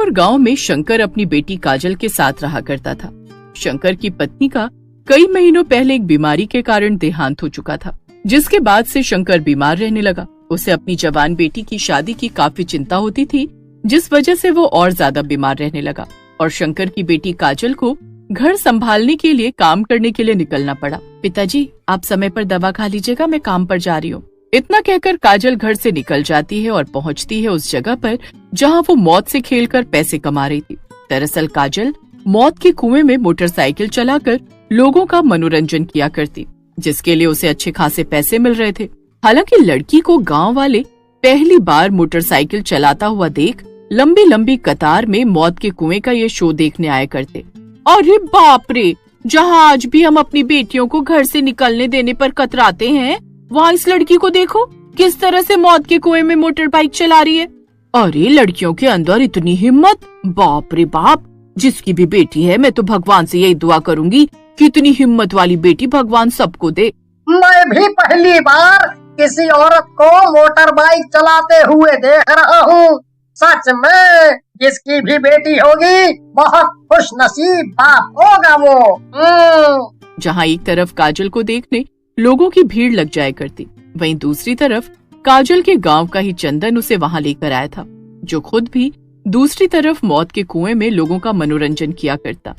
और गांव में शंकर अपनी बेटी काजल के साथ रहा करता था। शंकर की पत्नी का कई महीनों पहले एक बीमारी के कारण देहांत हो चुका था, जिसके बाद से शंकर बीमार रहने लगा। उसे अपनी जवान बेटी की शादी की काफी चिंता होती थी, जिस वजह से वो और ज्यादा बीमार रहने लगा और शंकर की बेटी काजल को घर संभालने के लिए काम करने के लिए निकलना पड़ा। पिताजी, आप समय पर दवा खा लीजिएगा, मैं काम पर जा रही हूँ। इतना कहकर काजल घर से निकल जाती है और पहुँचती है उस जगह पर जहाँ वो मौत से खेलकर पैसे कमा रही थी। दरअसल काजल मौत के कुएं में मोटरसाइकिल चलाकर लोगों का मनोरंजन किया करती, जिसके लिए उसे अच्छे खासे पैसे मिल रहे थे। हालांकि लड़की को गांव वाले पहली बार मोटरसाइकिल चलाता हुआ देख लंबी लंबी कतार में मौत के कुएं का ये शो देखने आया करते। अरे बाप रे, जहाँ आज भी हम अपनी बेटियों को घर से निकलने देने पर कतराते हैं, वहाँ इस लड़की को देखो किस तरह से मौत के कुएं में मोटर बाइक चला रही है। अरे लड़कियों के अंदर इतनी हिम्मत, बाप रे बाप। जिसकी भी बेटी है, मैं तो भगवान से यही दुआ करूंगी कि इतनी हिम्मत वाली बेटी भगवान सबको दे। मैं भी पहली बार किसी औरत को मोटर बाइक चलाते हुए देख रहा हूँ। सच में जिसकी भी बेटी होगी बहुत खुश नसीब बाप होगा वो। जहाँ एक तरफ काजल को देखने लोगों की भीड़ लग जाया करती, वहीं दूसरी तरफ काजल के गांव का ही चंदन उसे वहाँ लेकर आया था, जो खुद भी दूसरी तरफ मौत के कुएं में लोगों का मनोरंजन किया करता।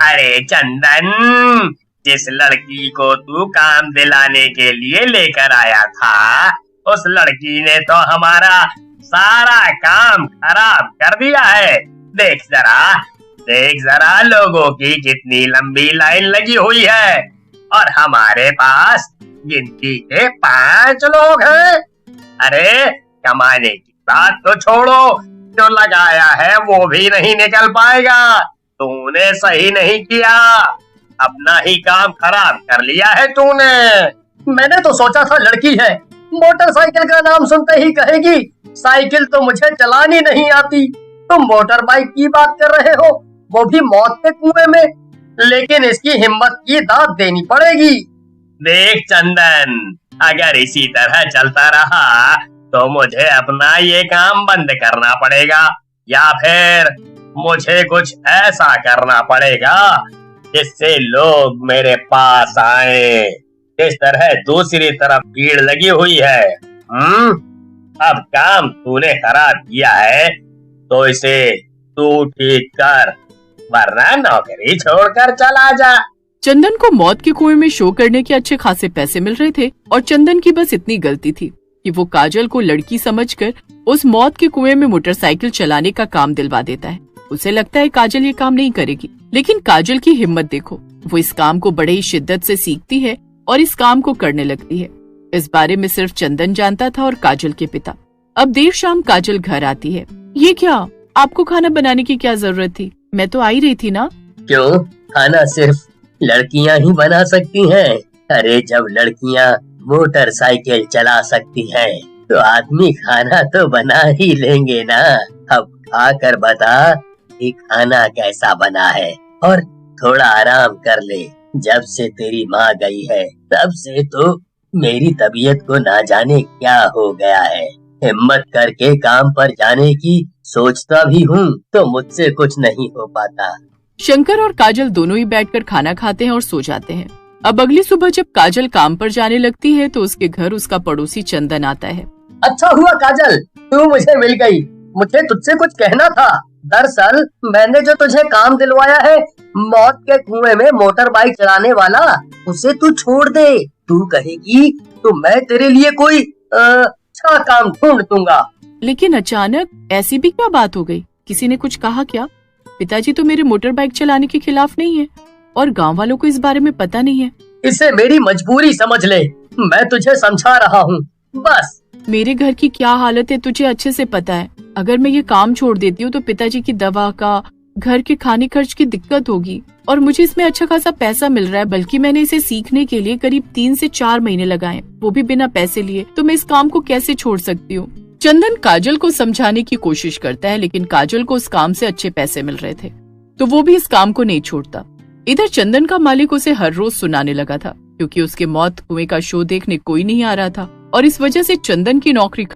अरे चंदन, जिस लड़की को तू काम दिलाने के लिए लेकर आया था, उस लड़की ने तो हमारा सारा काम खराब कर दिया है। देख जरा लोगों की कितनी लंबी लाइन लगी हुई है और हमारे पास गिनती के 5 लोग हैं। अरे कमाने की बात तो छोड़ो, जो लगाया है वो भी नहीं निकल पाएगा। तूने सही नहीं किया, अपना ही काम खराब कर लिया है तूने। मैंने तो सोचा था लड़की है, मोटरसाइकिल का नाम सुनते ही कहेगी साइकिल तो मुझे चलानी नहीं आती। तुम मोटर बाइक की बात कर रहे हो, वो भी मौत के कुएं में। लेकिन इसकी हिम्मत की दाद देनी पड़ेगी। देख चंदन, अगर इसी तरह चलता रहा तो मुझे अपना ये काम बंद करना पड़ेगा, या फिर मुझे कुछ ऐसा करना पड़ेगा जिससे लोग मेरे पास आए। इस तरह दूसरी तरफ भीड़ लगी हुई है। अब काम तूने खराब किया है तो इसे तू ठीक कर, वरना नौकरी छोड़कर चला जा। चंदन को मौत के कुएं में शो करने के अच्छे खासे पैसे मिल रहे थे और चंदन की बस इतनी गलती थी कि वो काजल को लड़की समझकर उस मौत के कुएं में मोटरसाइकिल चलाने का काम दिलवा देता है। उसे लगता है काजल ये काम नहीं करेगी, लेकिन काजल की हिम्मत देखो, वो इस काम को बड़े ही शिद्दत से सीखती है और इस काम को करने लगती है। इस बारे में सिर्फ चंदन जानता था और काजल के पिता। अब देर शाम काजल घर आती है। ये क्या, आपको खाना बनाने की क्या जरूरत थी? मैं तो आ ही रही थी ना। क्यों, खाना सिर्फ लड़कियां ही बना सकती हैं? अरे जब लड़कियां मोटरसाइकिल चला सकती हैं तो आदमी खाना तो बना ही लेंगे ना। अब खाकर बता कि खाना कैसा बना है और थोड़ा आराम कर ले। जब से तेरी माँ गई है तब से तो मेरी तबीयत को ना जाने क्या हो गया है। हिम्मत करके काम पर जाने की सोचता भी हूँ तो मुझसे कुछ नहीं हो पाता। शंकर और काजल दोनों ही बैठकर खाना खाते हैं और सो जाते हैं। अब अगली सुबह जब काजल काम पर जाने लगती है तो उसके घर उसका पड़ोसी चंदन आता है। अच्छा हुआ काजल, तू मुझे मिल गई। मुझे तुझसे कुछ कहना था। दरअसल मैंने जो तुझे काम दिलवाया है, मौत के कुएं में मोटर बाइक चलाने वाला, उसे तू छोड़ दे। तू कहेगी तो मैं तेरे लिए कोई अच्छा काम ढूंढ दूंगा। लेकिन अचानक ऐसी भी क्या बात हो गई? किसी ने कुछ कहा क्या? पिताजी तो मेरे मोटर बाइक चलाने के खिलाफ नहीं है और गांव वालों को इस बारे में पता नहीं है। इसे मेरी मजबूरी समझ ले, मैं तुझे समझा रहा हूँ बस। मेरे घर की क्या हालत है तुझे अच्छे से पता है। अगर मैं ये काम छोड़ देती हूँ तो पिताजी की दवा का, घर के खाने खर्च की दिक्कत होगी और मुझे इसमें अच्छा खासा पैसा मिल रहा है। बल्कि मैंने इसे सीखने के लिए करीब 3 से 4 महीने लगाए, वो भी बिना पैसे लिए। तो मैं इस काम को कैसे छोड़ सकती हूँ? चंदन काजल को समझाने की कोशिश करता है, लेकिन काजल को उस काम से अच्छे पैसे मिल रहे थे तो वो भी इस काम को नहीं छोड़ता। इधर चंदन का मालिक उसे हर रोज सुनाने लगा था, क्योंकि उसके मौत कुएं का शो देखने कोई नहीं आ रहा था और इस वजह से चंदन की नौकरी।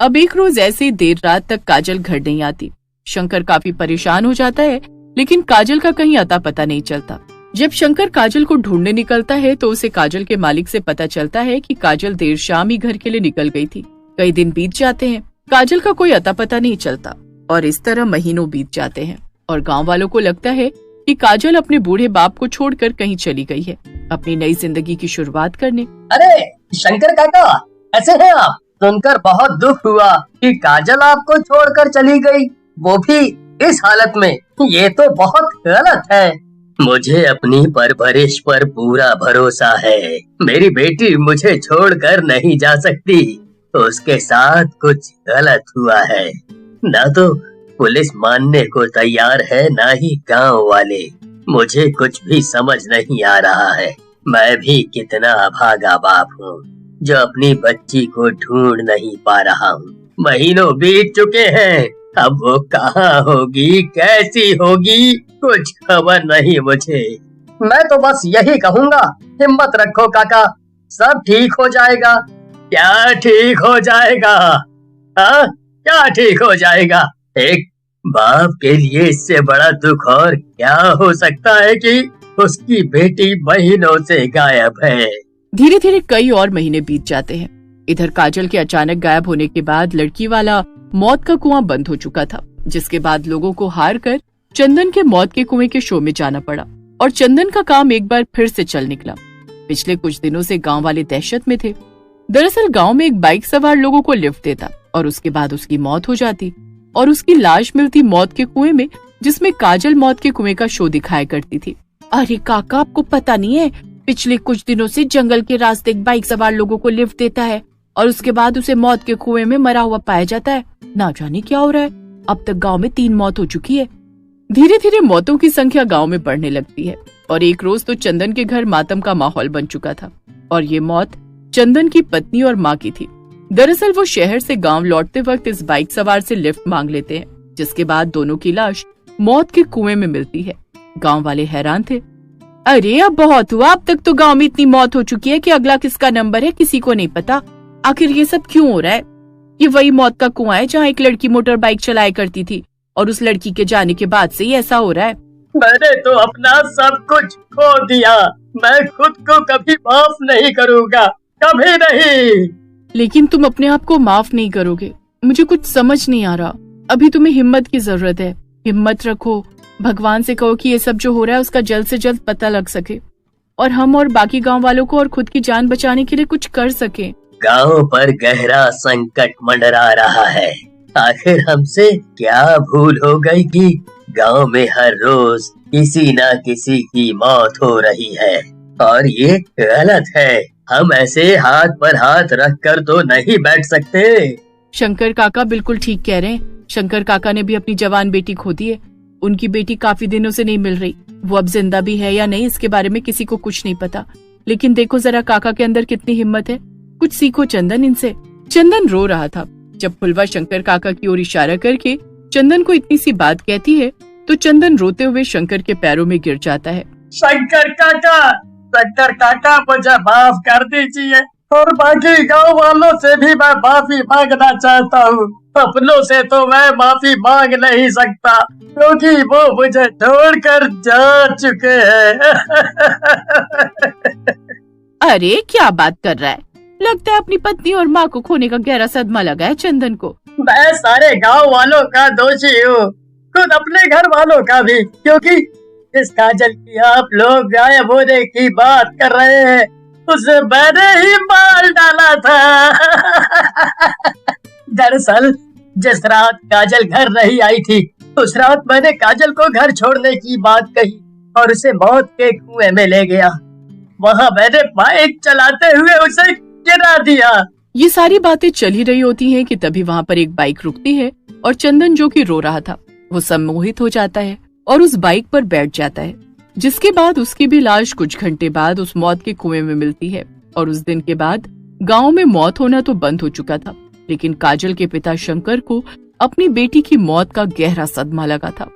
अब एक रोज ऐसे ही देर रात तक काजल घर नहीं आती शंकर काफी परेशान हो जाता है, लेकिन काजल का कहीं अता पता नहीं चलता। जब शंकर काजल को ढूंढने निकलता है तो उसे काजल के मालिक से पता चलता है कि काजल देर शाम ही घर के लिए निकल गई थी। कई दिन बीत जाते हैं, काजल का कोई अता पता नहीं चलता और इस तरह महीनों बीत जाते हैं और गांव वालों को लगता है कि काजल अपने बूढ़े बाप को छोड़कर कहीं चली गई है अपनी नई जिंदगी की शुरुआत करने। अरे शंकर काका, ऐसे हैं आप? सुनकर बहुत दुख हुआ कि काजल आपको छोड़कर चली गई, वो भी इस हालत में। ये तो बहुत गलत है। मुझे अपनी परवरिश पर पूरा भरोसा है। मेरी बेटी मुझे छोड़कर नहीं जा सकती। उसके साथ कुछ गलत हुआ है। ना तो पुलिस मानने को तैयार है, ना ही गांव वाले। मुझे कुछ भी समझ नहीं आ रहा है। मैं भी कितना अभागा बाप हूँ जो अपनी बच्ची को ढूंढ नहीं पा रहा हूँ। महीनों बीत चुके हैं, अब वो कहाँ होगी, कैसी होगी, कुछ खबर नहीं मुझे। मैं तो बस यही कहूँगा, हिम्मत रखो काका, सब ठीक हो जाएगा। क्या ठीक हो जाएगा? हाँ, क्या ठीक हो जाएगा? एक बाप के लिए इससे बड़ा दुख और क्या हो सकता है कि उसकी बेटी महीनों से गायब है। धीरे धीरे कई और महीने बीत जाते हैं। इधर काजल के अचानक गायब होने के बाद लड़की वाला मौत का कुआं बंद हो चुका था, जिसके बाद लोगों को हार कर चंदन के मौत के कुएं के शो में जाना पड़ा और चंदन का काम एक बार फिर से चल निकला। पिछले कुछ दिनों से गांव वाले दहशत में थे। दरअसल गांव में एक बाइक सवार लोगों को लिफ्ट देता और उसके बाद उसकी मौत हो जाती और उसकी लाश मिलती मौत के कुएं में, जिसमें काजल मौत के कुएं का शो दिखाया करती थी। अरे काका, आपको पता नहीं है, पिछले कुछ दिनों से जंगल के रास्ते एक बाइक सवार लोगों को लिफ्ट देता है और उसके बाद उसे मौत के कुएं में मरा हुआ पाया जाता है। ना जाने क्या हो रहा है, अब तक गांव में 3 मौत हो चुकी है। धीरे धीरे मौतों की संख्या गांव में बढ़ने लगती है और एक रोज तो चंदन के घर मातम का माहौल बन चुका था और ये मौत चंदन की पत्नी और माँ की थी। दरअसल वो शहर से गांव लौटते वक्त इस बाइक सवार से लिफ्ट मांग लेते हैं, जिसके बाद दोनों की लाश मौत के कुएं में मिलती है। गांव वाले हैरान थे। अरे अब बहुत हुआ, अब तक तो गांव में इतनी मौत हो चुकी है कि अगला किसका नंबर है किसी को नहीं पता। आखिर ये सब क्यों हो रहा है? ये वही मौत का कुआं है जहाँ एक लड़की मोटर बाइक चलाया करती थी और उस लड़की के जाने के बाद से ही ऐसा हो रहा है। मैंने तो अपना सब कुछ खो दिया। मैं खुद को कभी माफ नहीं करूँगा, कभी नहीं। लेकिन तुम अपने आप को माफ नहीं करोगे, मुझे कुछ समझ नहीं आ रहा। अभी तुम्हें हिम्मत की जरूरत है। हिम्मत रखो, भगवान से कहो कि ये सब जो हो रहा है उसका जल्द से जल्द पता लग सके और हम और बाकी गांव वालों को और खुद की जान बचाने के लिए कुछ कर सके। गांव पर गहरा संकट मंडरा रहा है। आखिर हमसे क्या भूल हो गई कि गांव में हर रोज किसी न किसी की मौत हो रही है और ये गलत है। हम ऐसे हाथ पर हाथ रख कर तो नहीं बैठ सकते। शंकर काका बिल्कुल ठीक कह रहे हैं। शंकर काका ने भी अपनी जवान बेटी खो दी है। उनकी बेटी काफी दिनों से नहीं मिल रही। वो अब जिंदा भी है या नहीं इसके बारे में किसी को कुछ नहीं पता। लेकिन देखो जरा काका के अंदर कितनी हिम्मत है। कुछ सीखो चंदन इनसे। चंदन रो रहा था। जब फुलवा शंकर काका की ओर इशारा करके चंदन को इतनी सी बात कहती है तो चंदन रोते हुए शंकर के पैरों में गिर जाता है। शंकर काका मुझे माफ कर दीजिए और बाकी गांव वालों से भी मैं माफी मांगना चाहता हूँ। अपनों से तो मैं माफी मांग नहीं सकता क्योंकि वो मुझे छोड़कर जा चुके हैं। अरे क्या बात कर रहा है? लगता है अपनी पत्नी और माँ को खोने का गहरा सदमा लगा है चंदन को। मैं सारे गांव वालों का दोषी हूँ, खुद अपने घर वालों का भी, क्योंकि इस काजल की आप लोग गायब होने की बात कर रहे हैं उसे मैंने ही मार डाला था। दरअसल जिस रात काजल घर नहीं आई थी उस रात मैंने काजल को घर छोड़ने की बात कही और उसे मौत के कुएं में ले गया। वहाँ मैंने बाइक चलाते हुए उसे गिरा दिया। ये सारी बातें चल ही रही होती हैं कि तभी वहाँ पर एक बाइक रुकती है और चंदन जो कि रो रहा था वो सम्मोहित हो जाता है और उस बाइक पर बैठ जाता है, जिसके बाद उसकी भी लाश कुछ घंटे बाद उस मौत के कुएं में मिलती है। और उस दिन के बाद गांव में मौत होना तो बंद हो चुका था, लेकिन काजल के पिता शंकर को अपनी बेटी की मौत का गहरा सदमा लगा था।